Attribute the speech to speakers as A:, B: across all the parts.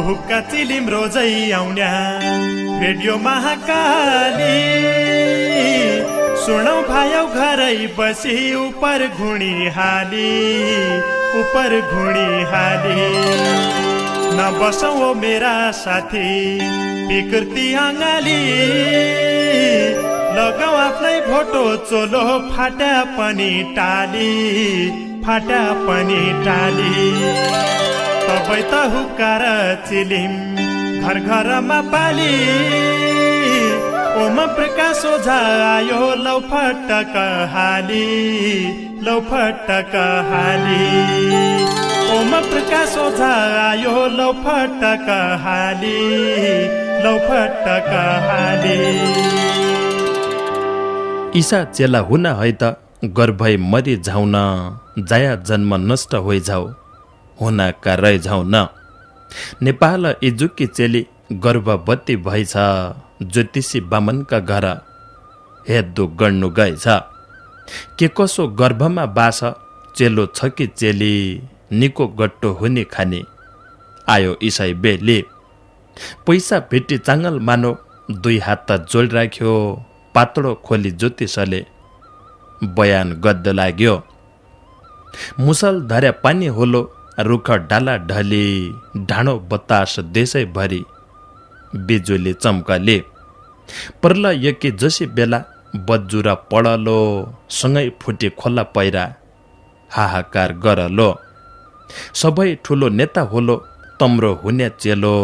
A: हुक्का Chilima रोजै आउन्या radio Mahakali सुनौ भायौ घरै बसी उपर घुणी हाली नबसौ ओ मेरा साथी विकृति अङ्गाली लगाऊ आफ्नै भोटो चोलो फाटा पनि टाली तपाईँ त हुक्कार चिलिम घर घरमा पाली ओम प्रकाश ओझा आयो लौ फटक हाली ओम प्रकाश ओझा आयो लौ फटक हाली
B: ईसा चेला हुन है त गर्भै मरि झाउन जाया जन्म नष्ट होइ जाऊ हुनाका रहि जाऊ न नेपाल इजुकी चेली गर्भवती भएछ ज्योतिषी बामनका घर हेद्दु गर्नु गएछ के कसो गर्भमा बास चेलो छ कि चेली निको गट्टो हुने खाने आयो इसाई बेली पैसा भेटी चाङ्गल मानो दुई हात जोड राख्यो पातळो खोली ज्योतिषले बयान गद्द लाग्यो मुसल धर्या पानी होलो रुख डाला ढली ढाँडो बतास देशैभरि बिजुली चम्कले पर्ल यकी जसी बेला बज्जुरा पडलो सँगै फुटी खोला पैरा हाहाकार गरलो सबै ठुलो नेता होलो तम्रो हुने चेलो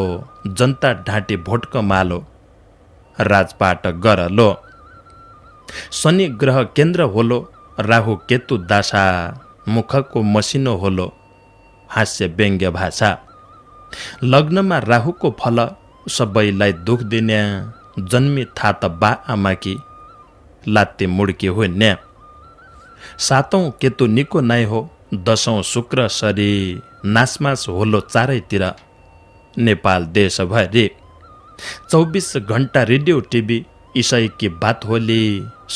B: जनता ढाँटी भोटक मालो राजपाट गरलो शनि ग्रह केन्द्र होलो राहु केतु दासा मुखको मसिनो होलो हास्य व्यङ्ग्य भाषा लग्नमा राहुको फल सबैलाई दुख दिने जन्मी थाहा त बा आमाकी लात्ते मुड्की हुने सातौं केतु निको नै हो दशौं शुक्र सरी नासमास होलो चारैतिर नेपाल देशभरि 24 घण्टा रेडियो टिभी ईसाई की बात होली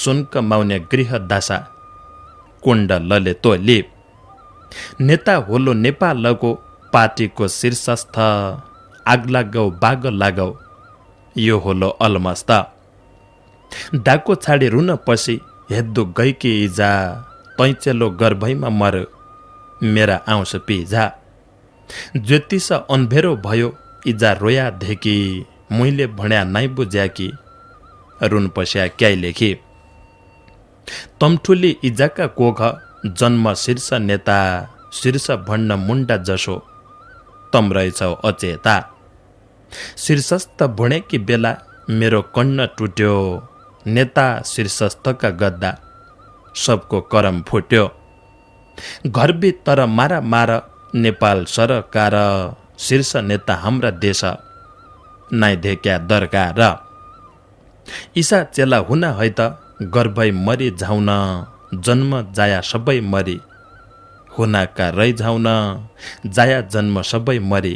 B: सुन कमाउने गृह दासा कुण्ड लले तोली नेता होलो नेपालको पार्टीको शीर्षस्थ आग लगाऊ बाग लगाऊ यो होलो अलमस्त डाको छाडी रुन पछि हेद्दु गइकी इजा तैचेलो गर्भैमा मर मेरा आउँछ पिजा ज्योतिष अन्धेरो भयो इजा रोया धेकी मैले भण्या नै बुझ्याकी रुन पस्या क्याइ लेखी तमठुली इजाका कोख जन्म शीर्ष नेता शीर्ष भन्न मुन्डा जसो तम रहेछौ अचेता शीर्षस्थ भुणेकी बेला मेरो कन्न टुट्यो नेता शीर्षस्थका गद्दा सबको करम फुट्यो घरभित्र मारा मार नेपाल सरकार शीर्ष नेता हाम्रा देश नाइ धेक्या दरकार ईसा चेला हुन है त गर्भै मरि झाउन जन्म जाया सबै मरि हुनाका रहि झाउन जाया जन्म सबै मरि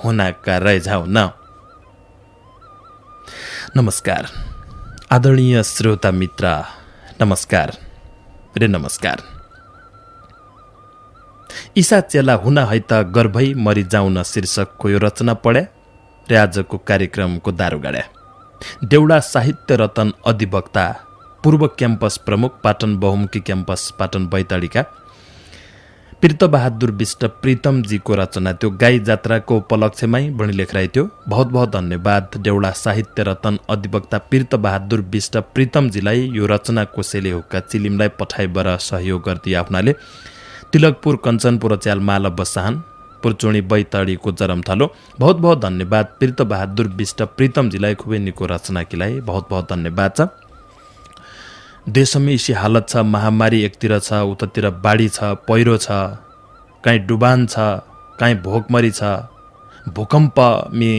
B: हुनाका रहि झाउन। नमस्कार आदरणीय श्रोता मित्र, नमस्कार रे नमस्कार। ईसा चेला हुन है त गर्भै मरि जाउन शीर्षकको यो रचना पढ्या र आजको कार्यक्रमको दारो गाड्या। देउडा साहित्य रतन अधिवक्ता पूर्व क्याम्पस प्रमुख पाटन बहुमुखी क्याम्पस पाटन बैतडीका पीर्तबहादुर विष्ट प्रीतमजीको रचना त्यो गाई जात्राको उपलक्ष्यमै बढी लेखराइ थियो। बहुत बहुत धन्यवाद देउडा साहित्य रतन अधिवक्ता पीर्तबहादुर विष्ट प्रीतमजीलाई यो रचना कोसेले हुक्का चिलिमलाई पठाइबर सहयोग गरिदिए आफ्नाले। तिलकपुर कञ्चनपुर च्याल माल बसाहन पुरचोणी बैतडीको जरमथलो बहुत बहुत धन्यवाद पीर्तबहादुर विष्ट प्रीतमजीलाई खुबै निको रचनाकीलाई बहुत बहुत धन्यवाद छ। देशमै इसी हालत छ, महामारी एकतिर छ, उतातिर बाढी छ, पहिरो छ, काहीँ डुबान छ, काहीँ भोकमरी छ, भूकम्पमी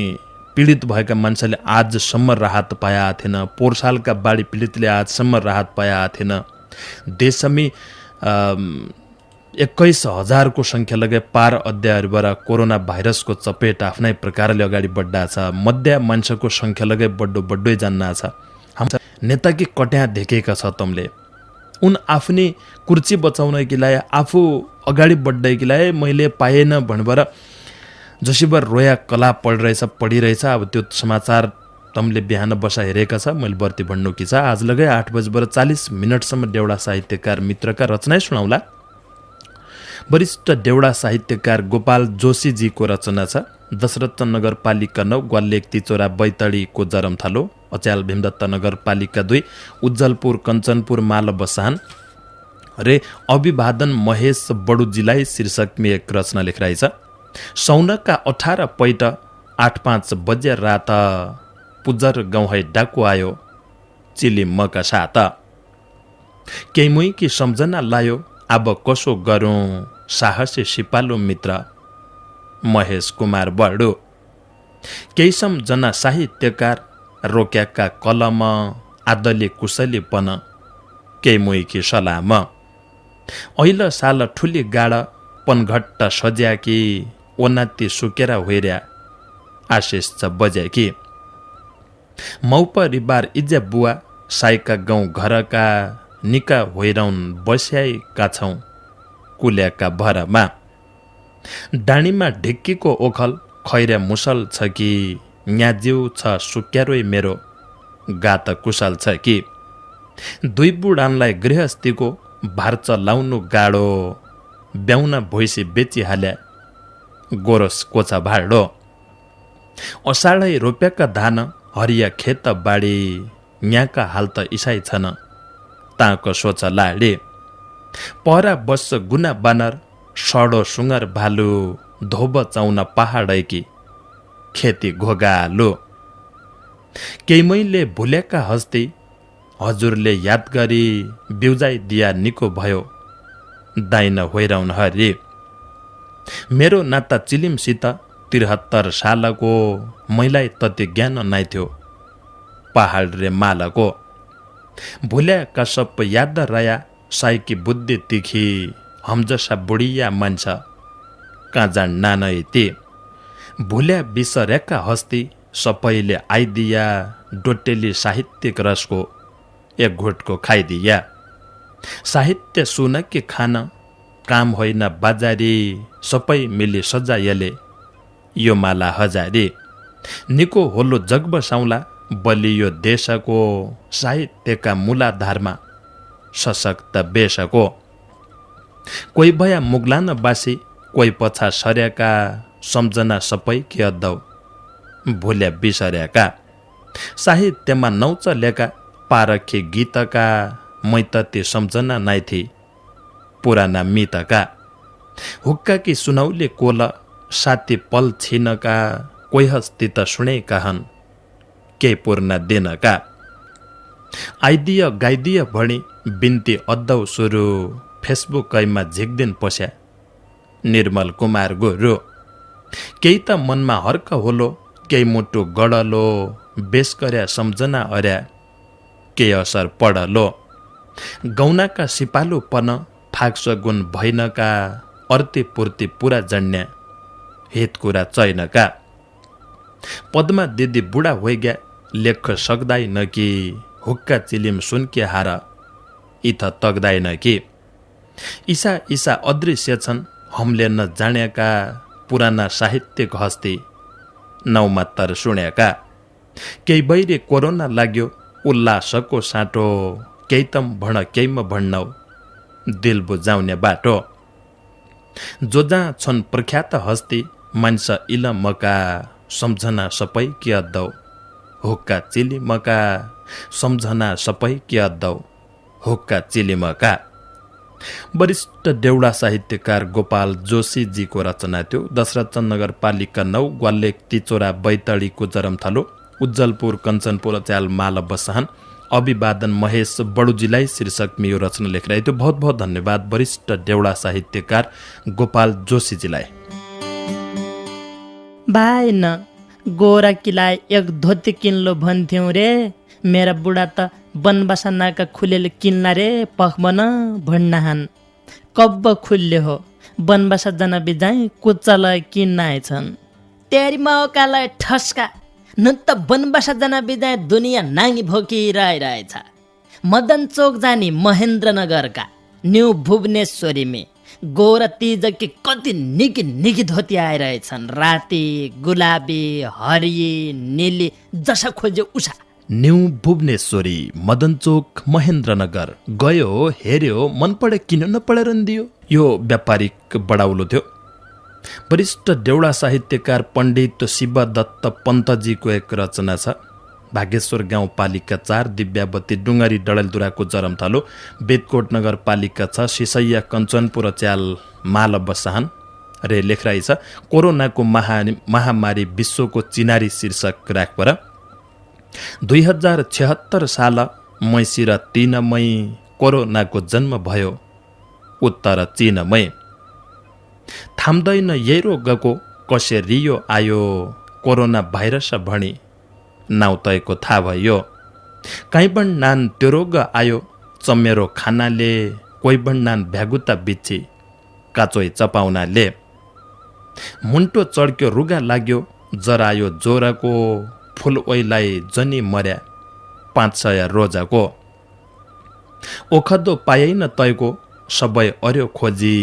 B: पीडित भएका मान्छेले आजसम्म राहत पाया थिएन, पोहोर सालका बाढी पीडितले आजसम्म राहत पाया थिएन। देशमै 21,000को संख्या लगे पार अध्यायबाट कोरोना भाइरसको चपेट आफ्नै प्रकारले अगाडि बढ्दा छ। मध्य मान्छेको संख्या लगे बड्डै जान्ना छ। हाम्रो नेता कि कट्या देखेका छ तमले उन आफ्नै कुर्सी बचाउन कि लाए आफू अगाडि बढ्दै कि लाए मैले पाएन भनेर जोशीभर रोया कला पढिरहेछ। अब त्यो समाचार तमले बिहान बसा हेरेका छ, मैले बर्ती भन्नु कि छ। आज लगै 8:40 देउडा साहित्यकार मित्रका रचना सुनाउला। वरिष्ठ देउडा साहित्यकार गोपाल जोशीजीको रचना छ। दशरथ नगरपालिका 9 ग्वालेक तिचोरा बैतडीको जरमथालो, अच्याल भीमदत्त नगरपालिका 2 उज्जलपुर कञ्चनपुर माल बसान रे अभिवादन महेश बडुजीलाई शीर्षकमा एक रचना लेखिरहेछ। सौनका 18 पैट 8-5 बजे रात पुजर गाउँ डाकु आयो चिली मका साथ, केही मुई कि सम्झना लायो अब कसो गरौँ साहसी सिपालु मित्र महेश कुमार बडु, केही सम्झना साहित्यकार रोक्याका कलम आदली कुशलीपन केही मुई कि सलाम, ऐल साल ठुली गाड पनघट्ट सज्याकी ओनाती सुकेरा होइर्या आशिष छ बज्याकी, मौपरिवार इज्या बुवा साइका गाउँ घरका निका होइरौन बस्याएका छौँ कुल्याका भरमा, डाँडीमा ढिक्कीको ओखल खैर्या मुसल छ कि न्याज्यू छ सुक्यारोइ मेरो गात कुशल छ कि, दुई बुढानलाई गृहस्थीको भार चलाउनु गाडो ब्याउन भैँसी बेचिहाल्या गोरस कोचा भाडो, असाढै रोप्याका धान हरिया खेत बाडी यहाँका हाल त इसाई छन् ताँको सोच लाडे, पहरा बस्छ गुना बानर सडो सुँगर भालु धोब चाउन पहाडैकी खेती घोगालो, केही मैले भुलेका हस्ती हजुरले याद गरी बिउजाइ दिया निको भयो दाइन होइराउन हरे, मेरो नाता चिलिमसित 73 सालको मैलाई तति ज्ञान नाइथ्यो पहाड रे मालको, भुल्या कसप याद रया साइकी बुद्धि तिखी हमजसा बुढिया मान्छ काजान नानै ती, भुल्या बिसरेका हस्ती सबैले आइदिया डोटेली साहित्यिक रसको एक घुटको खाइदिया, साहित्य सुन कि खान काम होइन बाजारी सबै मिली सजायले यो माला हजारी, निको होलो जग बसाउला बलियो देशको साहित्यका मूलाधारमा सशक्त बेसको, कोही भया मुगलान बासी कोही पछा सर्याका सम्झना सबै के अद्दौ भुल्या बिसर्याका, साहित्यमा नौचलेका पारखी गीतका मैतती सम्झना नाइथी पुराना मितका, हुक्का कि सुनौले कोल साथी पल छिनका कोही हस्ती त सुने कहन केही पूर्ण दिनका, आइदिय गाइदिय भणी बिन्ती अद्दौ सुरु फेसबुकैमा झिक्दिन पस्या निर्मल कुमार गुरु, केही त मनमा हर्क होलो केही मुटु गडलो बेस गर्या सम्झना अर्या केही असर पडलो, गौनाका सिपालु पन फाक्स गुण भैनका अर्ती पूर्ति पुरा जन्या हित कुरा चैनका, पद्मा दिदी बुढा होइग्या लेख सक्दैन कि हुक्का चिलिम सुनके हार इथ तग्दैन कि, ईसा ईसा अदृश्य छन् हमले न जानेका पुराना साहित्यिक हस्ती नौमात्तर सुनेका, केही बैरी कोरोना लाग्यो उल्लासको साटो केही तम भण केहीमा भण्णौ दिल बुझाउने बाटो, जो जहाँ छन् प्रख्यात हस्ती मान्छ इल मका सम्झना सबै के अद्दौ हुक्का चिली मका सम्झना सबै के अद्दौ हुक्का चिली मका। वरिष्ठ देउडा साहित्यकार गोपाल जोशीजीको रचना थियो। दशरथ नगरपालिका 9 ग्वालेक तिचोरा बैतडीको जरमथलो उज्जलपुर कञ्चनपुर च्याल माल बसान अभिवादन महेश बडुजीलाई शीर्षकमा यो रचना लेखिरहेको थियो। बहुत बहुत धन्यवाद वरिष्ठ देउडा साहित्यकार गोपाल जोशीजीलाई।
C: भाइ न गोरा किलाई एक धोती किन्लो भन्थ्यौँ रे, मेरा बुढा त बनबासा नाका खुलेले किन्ला रे पखबन भन्नाहान, कब्ब खुल्ले हो बनबासा जना बिजाइ कुच्चल किन्नाएछन्, तेरी मौकालाई ठस्का न त बनबासा जना बिजाइ दुनियाँ नाङ्गी भोकिरहेछ, मदन चोक जानी महेन्द्रनगरका न्यू भुवनेश्वरीमे गोरा तिजकी कति निकी निकी धोती आइरहेछन्, राति गुलाबी हरियो नीली जसा खोज्यो उषा।
B: न्यू भुवनेश्वरी मदनचोक महेन्द्रनगर गयो हेऱ्यो मन पढे किन नपढेर दियो। यो व्यापारिक बडाउलो थियो। वरिष्ठ देउडा साहित्यकार पण्डित शिवदत्त पन्तजीको एक रचना छ। भागेश्वर गाउँपालिका 4 दिव्यावती डुङ्गारी डडेलधुराको जरमथलो, बेदकोट नगरपालिका 6 सिसैया कञ्चनपुर च्याल माल बसाहन रे लेखराई छ। कोरोनाको महामारी विश्वको चिनारी शीर्षक राखपर 2076 साल मैसिर 3 मई कोरोनाको जन्म भयो उत्तर चीनमै। थाम्दैन यही रोगको कसै रियो आयो, कोरोना भाइरस भणी नाउ तयको थाहा भयो। काहीँ पण नान त्यो रोग आयो, चमेरो खानाले कोही पण नान भ्यागुता बिच्छी काचोइ चपाउनाले। मुन्टो चड्क्यो रुगा लाग्यो, जरायो जोराको, फुल ओइलाई जनी मर्या 500 रोजाको। ओखदो पाइन तयको सबै अर्यो खोजी,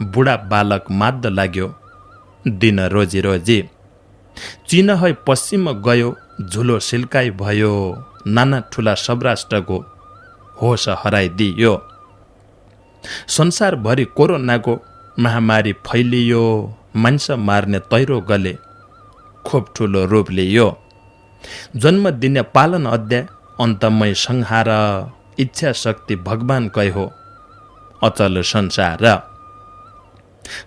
B: बुढा बालक माद्द लाग्यो दिन रोजी रोजी। चीन है पश्चिम गयो, झुलो सिल्काइ भयो, नाना ठुला सबराष्ट्रको होस हराइदियो। संसारभरि कोरोनाको महामारी फैलियो, मान्छे मार्ने तैरो गले खोप ठुलो रूप लियो। जन्म दिने पालन अध्याय अन्तमय संहार, इच्छा शक्ति भगवान कै हो अचल संसार।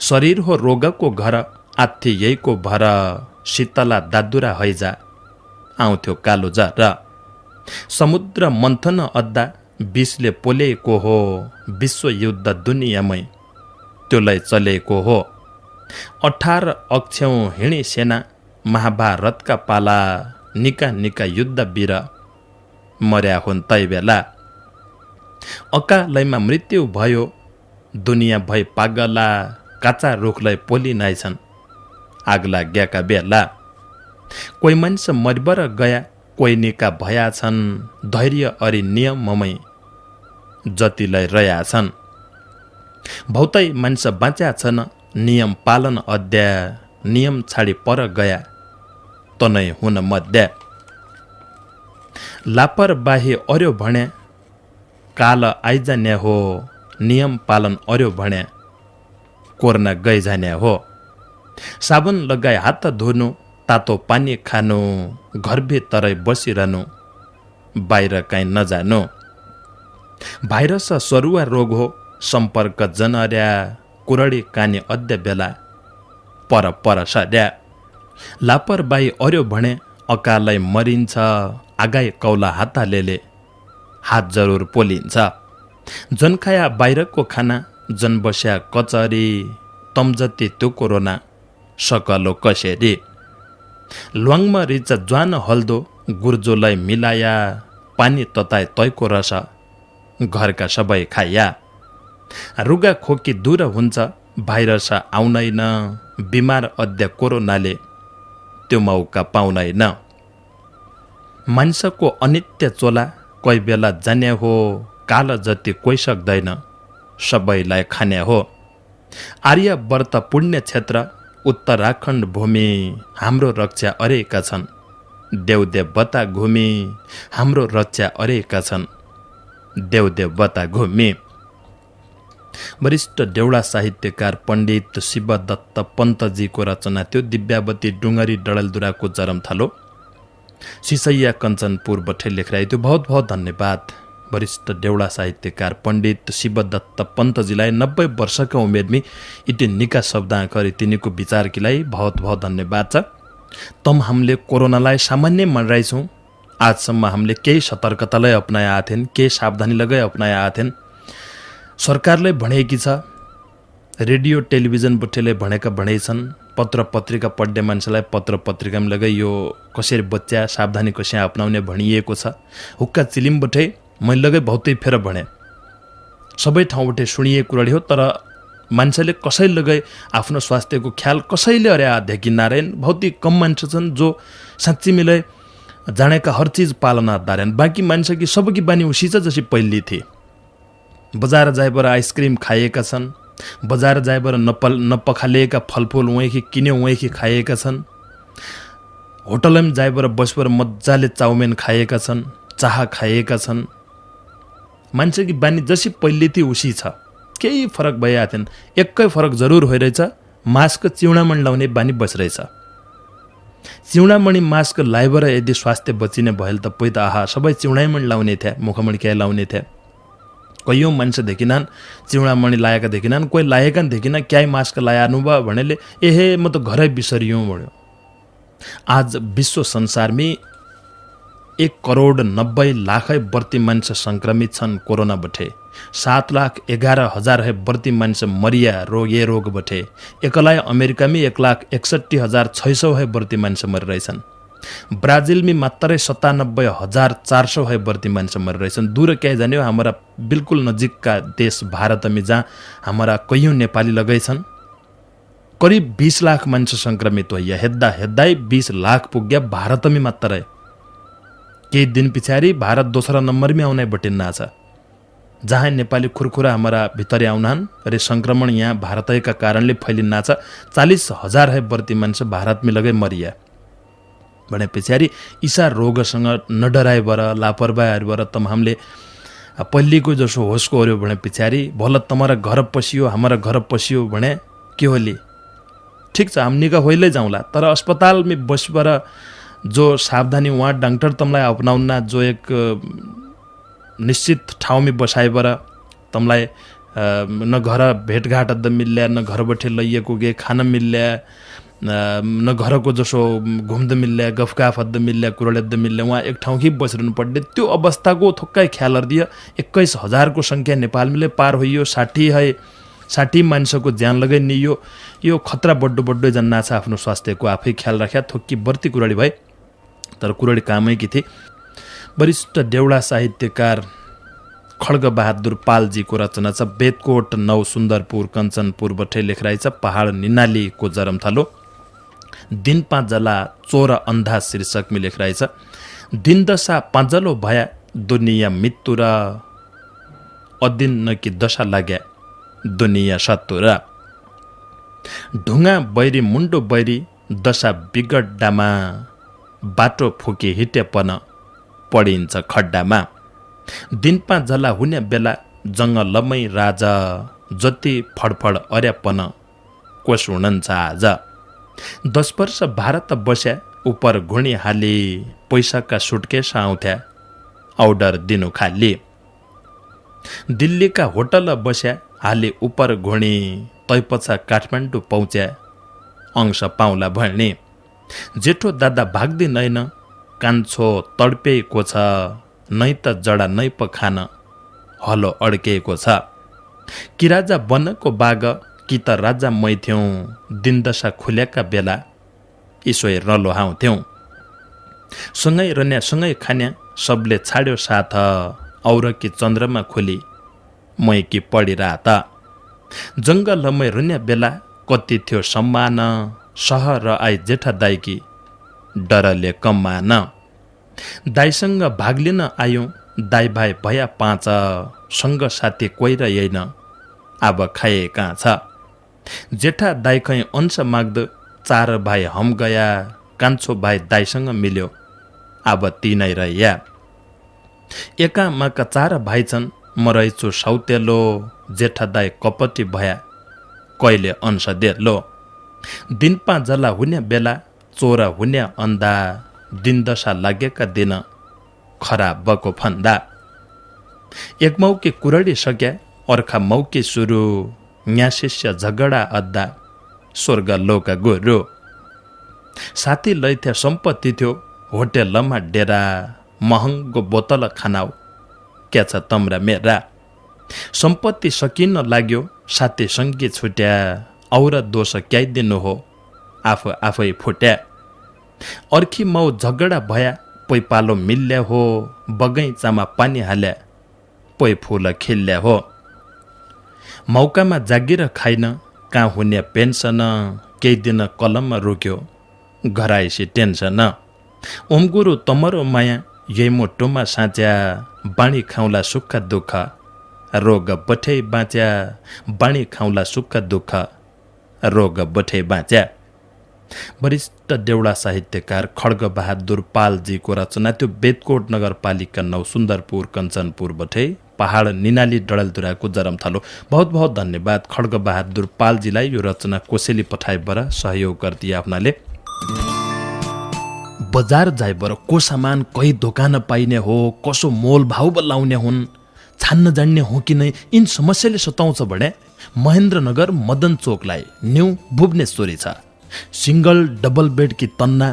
B: शरीर हो रोगको घर, आथि यहीको भर, शीतला दादुरा हैजा आउँथ्यो कालो जर। समुद्र मन्थन अद्दा विषले पोलेको हो, विश्वयुद्ध दुनियाँमै त्योलाई चलेको हो। 18 अक्षौँ हिँडी सेना, महाभारतका पाला, निका निका युद्ध वीर मर्या हुन् तै बेला। अकालैमा मृत्यु भयो, दुनियाँ भई पागला, काचा रुखलाई पोली नाइछन् आग लाग्याका बेला। कोही मान्छे मरिबर गया, कोही निका भया छन्, धैर्य अरि नियममै जतिलाई रया छन्। भौतै मान्छे बाँच्या छन्, नियम पालन अध्याय, नियम छाडी पर गया तनै हुन मध्य। लापरवाही अर्यो भन्या, काल आइजान्या हो, नियम पालन अर्यो भन्या कोरोना गइजान्या हो। साबुन लगाई हात धुनु, तातो पानी खानु, घरभित्रै बसिरहनु, बाहिर काहीँ नजानु। भाइरस सरुवा रोग हो, सम्पर्क जनर्या, कुरडी कानी अध्य बेला पर पर सर्या। लापरवाही अर्यो भने अकालै मरिन्छ, आगाई कौला हातालेले हात जरुर पोलिन्छ। जनखाया बाहिरको खाना, जन बस्या कचरी, तमजति त्यो कोरोना सकलो कसरी। ल्वाङमा रिच ज्वान हल्दो, गुर्जोलाई मिलाया, पानी तताए तैको रस घरका सबै खाया। रुगा खोकी दूर हुन्छ, भाइरस आउनैन, बिमार अध्य कोरोनाले त्यो मौका पाउनैन। मान्छेको अनित्य चोला कोही बेला जान्या हो, काल जति कोही सक्दैन सबैलाई खान्या हो। आर्यव्रत पुण्य क्षेत्र, उत्तराखण्ड भूमि हाम्रो रक्षा अरेका छन्, देवदेव बता घुमी हाम्रो रक्षा अरेका छन्, देवदेव बता घुमी। वरिष्ठ देउडा साहित्यकार पण्डित शिवदत्त पन्तजीको रचना थियो। दिव्यावती डुङ्गरी डडेलधुराको जरमथलो, सिसैया कञ्चनपुर बठे लेखराई थियो। बहुत बहुत धन्यवाद वरिष्ठ देउडा साहित्यकार पण्डित शिवदत्त पन्तजीलाई। 90 वर्षका उमेरमी इति निका शब्दांकरी तिनीको विचारकीलाई बहुत बहुत धन्यवाद छ। तम हामीले कोरोनालाई सामान्य मानिरहेछौँ। आजसम्म हामीले केही सतर्कतालाई अपनाया थिएन, केही सावधानी लगाई अपनाया थिएन। सरकारले भनेकी छ, रेडियो टेलिभिजन बठेले भनेका भनाइ छन्, पत्र पत्रिका पढ्ने मान्छेलाई पत्र पत्रिकामा लगाई यो कसरी बच्चा सावधानी कसरी अपनाउने भनिएको छ। हुक्का चिलिम बठे मैले लगाई बहुतै फेर भने, सबै ठाउँबाट सुनिएको कुराडी हो। तर मान्छेले कसैले लगाई आफ्नो स्वास्थ्यको ख्याल कसैले अरे देखि नारायण बहुतै कम मान्छे छन् जो साँच्ची मिले जानेका हर चीज पालना दारेन। बाँकी मान्छे कि सबकी बानी उसी छ जसी पहिले थिए। बजार जाएपर आइसक्रिम खाएका छन्, बजार जाएबाट नपखालिएका फलफुल उहीँ किन्यो उहीँ खाइएका छन्। होटलमा जाएबाट बसबाट मजाले चाउमिन खाएका छन्, चाह खाइएका छन्। मान्छे कि बानी जसी पहिले थियो उसी छ, केही फरक भइरहेको थिएन। एकै फरक जरुर भइरहेछ, मास्क चिउडामणी लाउने बानी बसिरहेछ। चिउडामणी मास्क लाइबर यदि स्वास्थ्य बचिने भएल त पै त आहा सबै चिउडामणी लाउने थिए, मुखमणी क्या लाउने थिए। कैयौँ मान्छे देखिनान् चिउडामणी लाएका देखिनान्, कोही लाएका नि देखिन, क्या मास्क लायानु भयो भनेले एहे म त घरै बिसरियौँ भन्यो। आज विश्व संसारमी 1,90,00,000 बढ्ती मान्छे संक्रमित छन् कोरोना बठे। 7,11,000 है बढ्ती मान्छे मरिया ये रोग बठे। एकलाई अमेरिकामी 1,61,600 है बढ्ती मान्छे मरिरहेछन्। ब्राजिलमी मात्रै 97,400 है बढ्ती मान्छे मरिरहेछन्। दूर क्या जाने हो, हमारा बिल्कुल नजिकका देश भारतमी जहाँ हमारा कैयौँ नेपाली लगैछन्। करिब 20 लाख मान्छे संक्रमित होइया, हेद्दै 20 लाख पुग्या भारतमी मात्रै। केही दिन पछाडि भारत दोस्रो नम्बरमै आउनै बटिन्ना छ। जहाँ नेपाली खुरखुरा हमारा भित्र आउनान् रे संक्रमण यहाँ भारतका कारणले फैलिन्ना छ। 40,000 है बढ्ती मान्छे भारतमी लगै मरिया भने पछाडि ईसा रोगसँग नडराइबर लापरवाहीहरूबाट तम हामीले पहिलेको जसो होसको हो भने पछाडि भल तमारा घर पसियो हमारा घर पसियो भने के होली ठिक छ, हामी का होइलै जाउँला, तर अस्पताल में बसबर जो सावधानी वहाँ डाक्टर तमलाई अपनाउन्ना, जो एक निश्चित ठाउँ में बसाइबर तमलाई न घर भेटघाट अद्द मिल्ल्या, न घर बैठे लइएको गे खाना मिल्ल्या, न घरको जसो घुम्द मिल्ल्या, गफगाफ अद्द मिल्ल्या, कुरडद्द मिल्ल्या, वहाँ एक ठाउँ कि बसिरहनु पर्ने। त्यो अवस्थाको थोक्कै ख्याल दियो। 21,000 को संख्या नेपाल में पार होइयो। 60 मान्छेको ज्यान लगै नियो। यो खतरा बड्डो जन्ना छ। आफ्नो स्वास्थ्यको आफै ख्याल राख्या। थोक्की बर्ती कुरडी भए, तर कुरडी कामै कि थिए। वरिष्ठ देउडा साहित्यकार खड्ग बहादुर पालजीको रचना छ बेदकोट नौ सुन्दरपुर कञ्चनपुर बठे लेखराइ छ पहाड निनालीको जरमथलो। दिन पाँचला चोर अन्धा शीर्षकमा लेखराइ छ। दिन दशा पाँचलो भया दुनिया मृत्यु र अदिन नकी दशा लाग्या दुनिया सत्तु र ढुङ्गा बैरी मुन्डो बैरी दशा बिगड्डामा बाटो फुकी हिटेपन पडिन्छ खड्डामा। दिन पाँचला हुने बेला जङ्गलमै राजा जति फडफड अर्यापन कोस हुनुहुन्छ आज। 10 वर्ष भारत बस्या उपर घुणी हाली पैसाका सुटकेस आउँथ्या अर्डर दिनु खाली। दिल्लीका होटल बस्या हाली उपर घुणी तैपछा काठमाडौँ पहुँच्या अंश पाउला भन्ने। जेठो दादा भाग्दिनैन कान्छो तडपेको छ नै त जडा नै पखान हलो अड्केको छ। कि राजा बनको बाग कि त राजा मै थियौँ दिनदशा खुल्याका बेला ईश्वर रलो हाउँथ्यौँ। सँगै रन्या सँगै खान्या सबले छाड्यो साथ और कि चन्द्रमा खोली मै कि पढिरात। जङ्गलमै रुन्या बेला कति थियो सम्मान सहर आई जेठा दाइकी डरले कम्मान। दाइसँग भाग लिन आयौँ दाइ भाइ भया 5 सँग साथी कोही र यैन अब खाए कहाँ छ। जेठा दाइ खै अंश माग्द 4 भाइ हम गया कान्छो भाइ दाइसँग मिल्यो अब तिनै रह्या। एकामाका 4 भाइ छन् म रहेछु सौतेलो जेठा दाइ कपटी भया कहिले अंश देलो। दिन पाँचला हुने बेला चोरा हुने अन्धा दिन दशा लागेका दिन खराब बको फन्दा। एक मौके कुरडी सक्या अर्खा मौके सुरु यहाँ शिष्य झगडा अद्दा स्वर्ग लोका गोरु। साथी लैथ्या सम्पत्ति थियो होटेलमा डेरा महँगो बोतल खानाउ क्या छ तम्रा मेरा। सम्पत्ति सकिन लाग्यो साथी सँगै छुट्या और दोष क्याइ दिनु हो आफै फुट्या। अर्खी मौ झगडा भया पै पालो मिल्ल्या हो बगैँचामा पानी हाल्या पै फुल खिल्ल्या हो। मौकामा जागिर खाइन कहाँ हुने पेन्सन केही दिन कलममा रोक्यो घराइसी टेन्सन। ओमगुरु तमरो माया यही मोटोमा साँच्या बाणी खाउला सुख दुःख रोग बठे बाँच्या बाणी खाउला सुख दुःख रोग बठे बाँच्या। वरिष्ठ देउडा साहित्यकार खड्गबहादुर पालजीको रचना त्यो बेदकोट नगरपालिका 9 सुन्दरपुर कञ्चनपुर बठे पहाड निनाली डडलधुराको जरमथलो। बहुत बहुत धन्यवाद खड्गबहादुर पालजीलाई यो रचना कोसेली पठाइबर सहयोग गरिदिए आफ्नाले। बजार जाइबर को सामान कही दोकान पाइने हो, कसो मोल भाउ बल्लाउने हुन्, छान्न जान्ने हो कि नै, यिन समस्याले सताउँछ भने महेन्द्रनगर मदन चोकलाई न्यू भुवनेश्वरी छ। सिंगल डबल बेड की तन्ना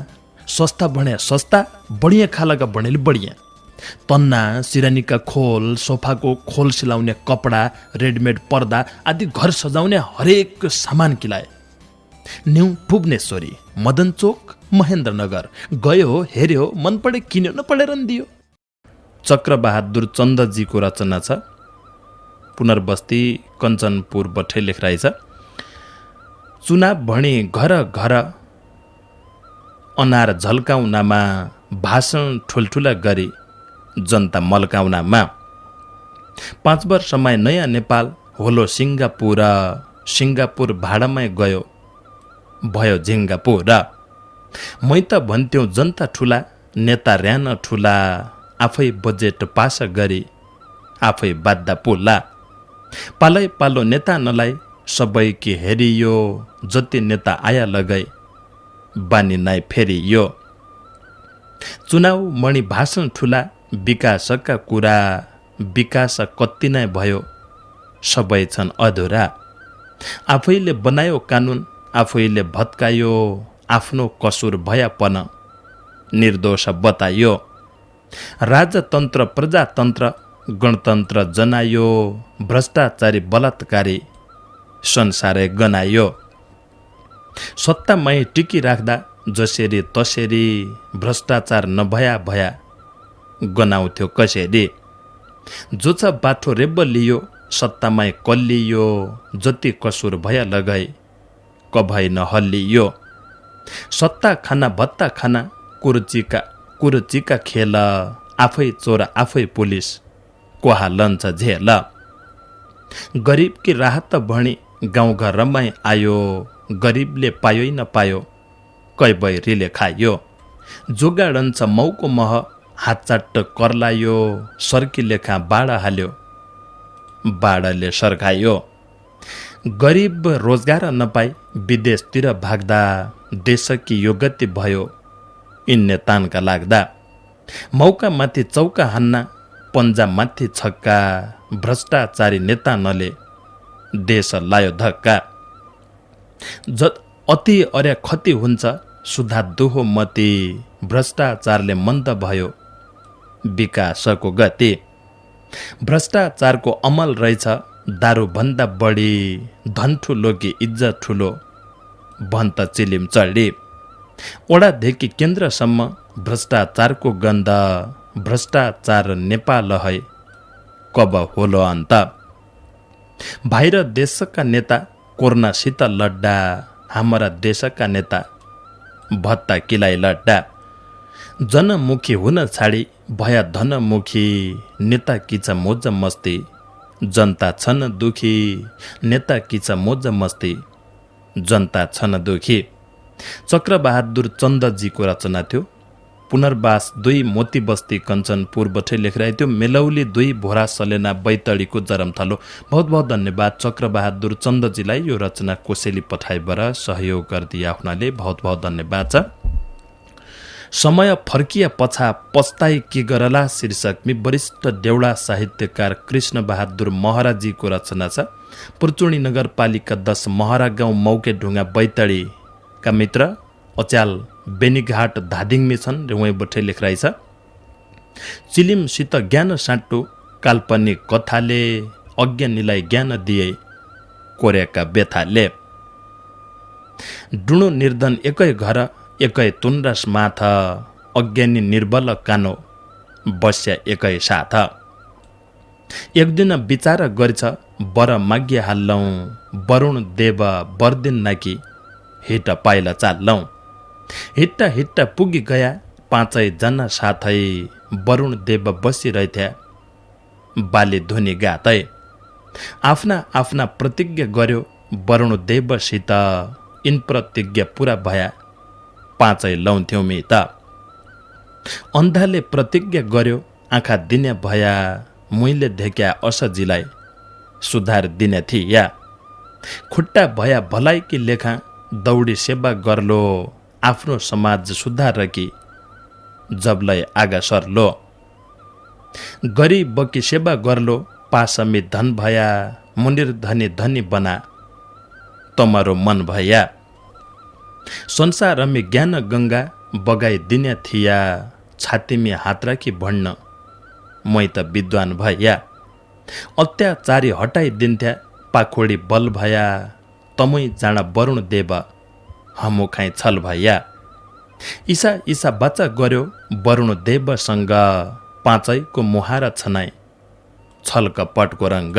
B: सस्ता भने सस्ता, बढिया खालका भनेले बढिया तन्ना, सिरानीका खोल, सोफाको खोल सिलाउने कपडा, रेडमेड पर्दा आदि घर सजाउने हरेक सामान किलाए। न्यू भुवनेश्वरी मदन चोक महेन्द्रनगर। गयो, हेर्यो, मन पडे किन्यो, नपडेर नि दियो। चक्रबहादुर चन्दजीको रचना छ। पुनर्बस्ती कञ्चनपुर बठे लेखराइ छ। चुनाव भणी घर घर अनार झल्काउनामा, भाषण ठुल्ठुला गरी जनता मल्काउनामा। 5 वर्षमा नयाँ नेपाल होलो सिङ्गापुर, सिङ्गापुर भाडामै गयो भयो झिङ्गापुर। मै त भन्थ्यौ जनता ठुला, नेता र्यान ठुला, आफै बजेट पास गरी आफै बाद्दा पोला। पालै पालो नेता नलाई सबै कि हेरियो, जति नेता आया लगाई बानी नाइ फेरियो। चुनाव मणि भाषण ठुला, विकासका कुरा विकास कति नै भयो सबै छन् अधुरा। आफैले बनायो कानुन, आफैले भत्कायो, आफ्नो कसुर भयापन निर्दोष बतायो। राजतन्त्र प्रजातन्त्र गणतन्त्र जनायो, भ्रष्टाचारी बलात्कारी संसारै गनायो। सत्तामै टिकी राख्दा जसरी तसरी, भ्रष्टाचार नभया भया गनाउँथ्यो कसरी। जो छ बाठो रेब्ब लियो, सत्तामै कल्लियो, जति कसुर भया लगाई कभै नहल्लियो। सत्ता खाना भत्ता खाना, कुर्चीका खेल, आफै चोर आफै पुलिस कोहा लन्छ झेल। गरिब की राहत भणी गाउँघरमै आयो, गरिबले पायो न पायो कै बैरीले खायो। जोगाडन्छ मौको मह, हात चाट्ट कर्लायो, सर्की लेखा बाडा हाल्यो बाडाले सर्कायो। गरिब रोजगार नपाई विदेशतिर भाग्दा, देशकी यो गति भयो यिन्ने तानका लाग्दा। मौका माथि चौका हान्ना, पन्जा माथि छक्का, भ्रष्टाचारी नेता नले देश लायो धक्का। अति अर्या खति हुन्छ सुधा दुहो मती, भ्रष्टाचारले मन्द भयो विकासको गति। भ्रष्टाचारको अमल रहेछ दारूभन्दा बढी, धन ठुलो कि इज्जत ठुलो भन्त चिलिम चढी। ओडादेखि केन्द्रसम्म भ्रष्टाचारको गन्ध, भ्रष्टाचार नेपाल है कब होलो अन्त। बाहिर देशका नेता कोरोनासित लड्डा, हाम्रा देशका नेता भत्ता किलाई लड्डा। जनमुखी हुन छाडी भया धनमुखी, नेता किच मोज मस्ती, जनता छन् दुखी, नेता किच मोज मस्ती, जनता छन् दुखी। चक्रबहादुर चन्दजीको रचना थियो। पुनर्वास 2 मोती बस्ती कञ्चनपुर बठे लेखराइ थियो। मेलौली 2 भोरा सलेना बैतडीको जरमथलो। बहुत बहुत धन्यवाद चक्रबहादुर चन्दजीलाई यो रचना कोसेली पठाइबर सहयोग गरिदिए आफ्नाले बहुत बहुत धन्यवाद छ। समय फर्किया पछा पस्ताई के गरला शीर्षकमी वरिष्ठ देउडा साहित्यकार कृष्ण बहादुर महराजीको रचना छ। पुर्चुणी नगरपालिका 10 महरा गाउँ मौके ढुङ्गा बैतडीका मित्र अच्याल बेनीघाट धादिङमी छन् र उहाँ बठे लेखराइ छ। चिलिमसित ज्ञान साटु, काल्पनिक कथाले अज्ञानीलाई ज्ञान दिए कोर्याका व्यथाले। डुणो निर्धन एकै घर एकै तुन्रस माथ, अज्ञानी निर्बल कानो बस्या एकै साथ। एक दिन विचार गर्छ बर माग्य हाल्लौँ, वरुण देव बर्दिन नाकि हिट पाइला चाल्लौँ। हिट्टा हिट्टा पुगी गया 5 जना साथै, वरुण देव बसिरहेथ्या बाली धुनी गातै। आफ्ना आफ्ना प्रतिज्ञा गर्यो वरुणदेवसित, यिन प्रतिज्ञा पुरा भया पाँचै लाउँथ्यौँ मि त। अन्धाले प्रतिज्ञा गर्यो आँखा दिने भया, मैले धेक्या असजिलाई सुधार दिने थिया। खुट्टा भया भलाइकी लेखा दौडी सेवा गर्लो, आफ्नो समाज सुधार कि जबलाई आगा सर्लो। गरिबकी सेवा गर्लो, पासमी धन भया, मुनिर धनी धनी बना तमारो मन भया। संसारमी ज्ञान गंगा बगाइदिने थिया, छातीमी हात राखी भन्न मै त विद्वान भया। अत्याचारी हटाइदिन्थ्या, पाखोडी बल भया, तमै जाँडा वरुण देव हमो खाइ छल भया। ईसा ईसा बाचा गर्यो वरुण देवसँग, पाँचैको मुहारा छनाई छल कपटको रङ्ग।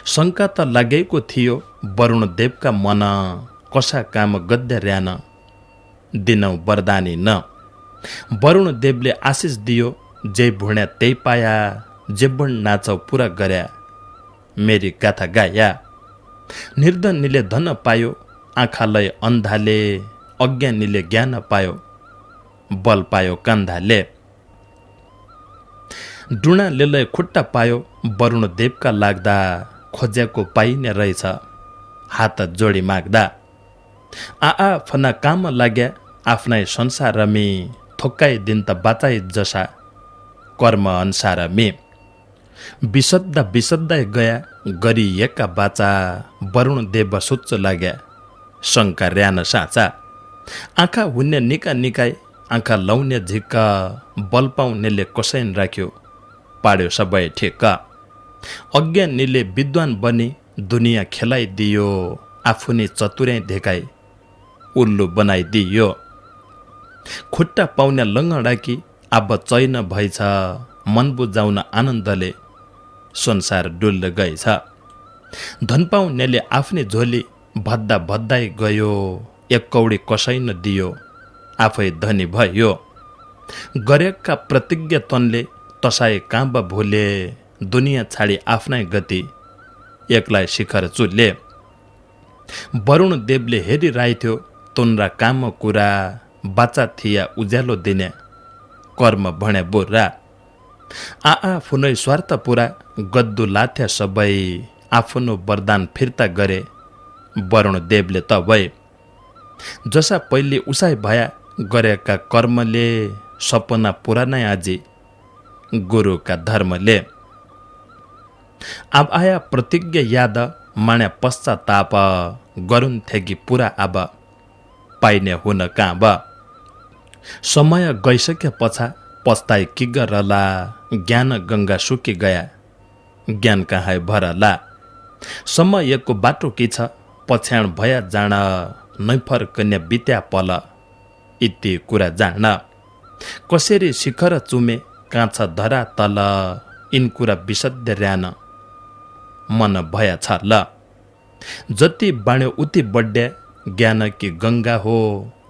B: शङ्का त लागेको थियो वरुण देवका मन, कसा काम गद्य र्यान दिनौ वरदानी न। वरुण देवले आशिष दियो, जे भुण्या त्यही पाया, जे बण नाचौ पुरा गर्या मेरी गाथा गाया। निर्धनीले धन पायो, आँखालाई अन्धाले, अज्ञानीले ज्ञान पायो, बल पायो कन्धाले। डुणाले खुट्टा पायो, वरुण देवका लाग्दा, खोज्याको पाइने रहेछ हात जोडी माग्दा। आफना काम लाग्या, आफ्नै संसारमी, थोक्काइदिन त बाचाइ जसा कर्म अनुसारमी। विशद्धा विशद्धा गया, गरिएका बाचा, वरुण देव सोच्च लाग्या शङ्का र्यान साँचा। आँखा हुन्ने निका निकाय, आँखा लाउने झिक्का, बल पाउनेले कसैन राख्यो पाड्यो सबै ठेक्का। अज्ञानीले विद्वान बनी, दुनियाँ खेलाइदियो, आफू नै चतुर्याइ धेकाई उल्लु बनाइदियो। खुट्टा पाउने लङ्गडाकी, अब चैन भइछ, मन बुझाउन आनन्दले संसार डुल्ल गएछ। धन पाउनेले आफ्नै झोली भद्दा भद्दाइ गयो, एक कौडी कसै न दियो, आफै धनी भयो। गरेका प्रतिज्ञा तनले, तसाई काँब भुले, दुनियाँ छाडी आफ्नै गति एक्लाई शिखर चुल्ले। वरुण देवले हेरिरहेथ्यो तुनरा काम कुरा, बाचा थिया उज्यालो दिने कर्म भणे बुरा। आफुनै स्वार्थ पुरा, गद्दु लाथ्या सबै, आफ्नो वरदान फिर्ता गरे वरुण देवले तबै। जसा पहिले उसाइ भया, गरेका कर्मले, सपना पुरा नै आजी गुरुका धर्मले। अब आया प्रतिज्ञा याद, मान्या पश्चाताप, गरुन्थे कि पुरा अब पाइने हुन काँब। समय गइसके पछा पस्ताइ कि गरला, ज्ञान गङ्गा सुकी गया, ज्ञान कहाँ भरला। समयको बाटो के छ, पछ्याण भया जान, नै फर्कन्या बित्या पल, यति कुरा जान। कसरी शिखर चुमे, काँचा धरा तल, यिन कुरा विशद्ध र्यान मन भया छल। जति बाण्यो उति बड्या, ज्ञान कि गङ्गा हो,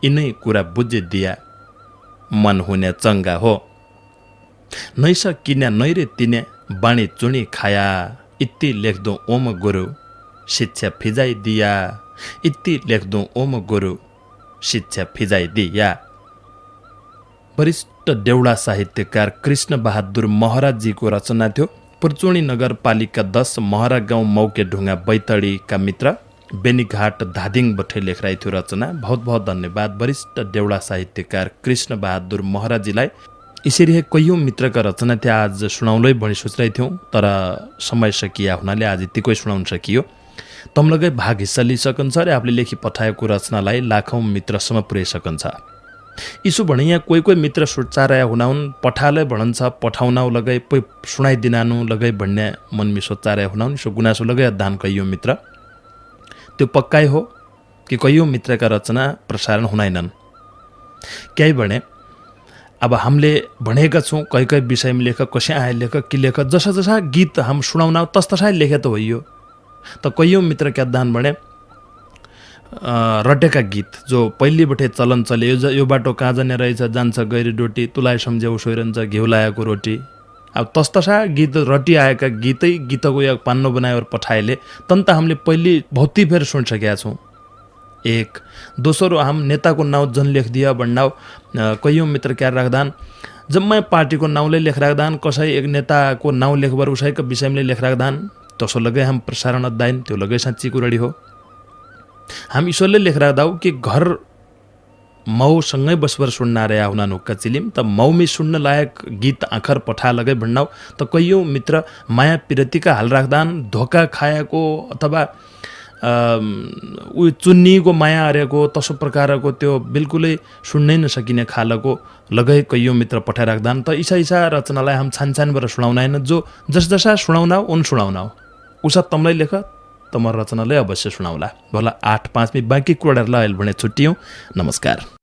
B: यिनै कुरा बुझिदिया मन हुने चङ्गा हो। नैस किन्या नैरे तिने, बाणी चुनी खाया, इति लेख्दो ओम गुरु शिक्षा फिजाइदिया, इति लेख्दो ओम गुरु शिक्षा फिजाइदिया। वरिष्ठ देउडा साहित्यकार कृष्ण बहादुर महराजीको रचना थियो। पुर्चोणी नगरपालिका 10 महरा गाउँ मौके ढुङ्गा बैतडीका मित्र बेनीघाट धादिङ बठे लेखराइ थियो रचना। बहुत बहुत धन्यवाद वरिष्ठ देउडा साहित्यकार कृष्ण बहादुर महराजीलाई। यसरी कैयौँ मित्रका रचना थिए, आज सुनाउलै भनी सोचिरहेको थियौँ, तर समय सकिया हुनाले आज यतिकै सुनाउन सकियो। तमलगै भाग हिस्सा लिइसकन्छ र आफूले लेखी पठाएको रचनालाई लाखौँ मित्रसम्म पुर्याइसकन्छ। इसो भने यहाँ कोही कोही मित्र सोचारया हुनाउन्, पठालै भणन्छ, पठाउनाउ लगै पै सुनाइदिनानु लगै भन्ने मनमी सोचारया हुनाउन्। सो गुनासो लगै दान कैयौँ मित्र, त्यो पक्कै हो कि कैयौँ मित्रका रचना प्रसारण हुनाइनन्। क्याइ भने अब हामीले भनेका छौँ कै कै विषयमा लेख, कसै आए लेख, कि लेख, जसा जसा गीत हम सुनाउन तस तसाइ लेखे त होइयो। त कैयौँ मित्र क्या दान भने रटेका गीत जो पहिलेबाटै चलन चले, यो बाटो कहाँ जाने रहेछ, जान्छ गैरी डोटी, तुलाई सम्झ्याउ सोइरहन्छ घिउ लाएको रोटी, अब तस्तसा गीत रटी आएका गीतको एक पान्नो बनाएर पठाएले तन्त हामीले पहिले बहुती फेर सुनिसकेका छौँ। एक दोस्रो हम नेताको नाउँ जन लेख दिया भन्नाउ कैयौँ मित्र क्या राख्दान जम्मै पार्टीको नाउँले लेख राख्दान कसै एक नेताको नाउँ लेखबर उसैको विषयमा लेख राख्दान तसो लगे हम प्रसारण अध्ययन त्यो लगे साँच्ची कुरडी हो। हम ईश्वरले लेख राख्दाउ कि घर मौसँगै बसबर सुन्न रहे हुना नुक्का चिलिम त मौमी सुन्न लायक गीत आँखर पठा लगे भन्नाउ त कैयौँ मित्र माया पिरतीका हाल राख्दान धोका खाएको अथवा ऊ चुन्नीको माया हरेको तसो प्रकारको त्यो बिल्कुलै सुन्नै नसकिने खालको लगै कैयौँ मित्र पठाइराख्दान त ईसा रचनालाई हम छानछानबाट सुनाउनाएन जो जसजसा सुनाउनाउ उन सुनाउनाउ उसा तमलाई लेख त म रचनालाई अवश्य सुनाउला भला 8-5 में बाँकी कुराहरूलाई अहिले भने छुट्टियौँ। नमस्कार।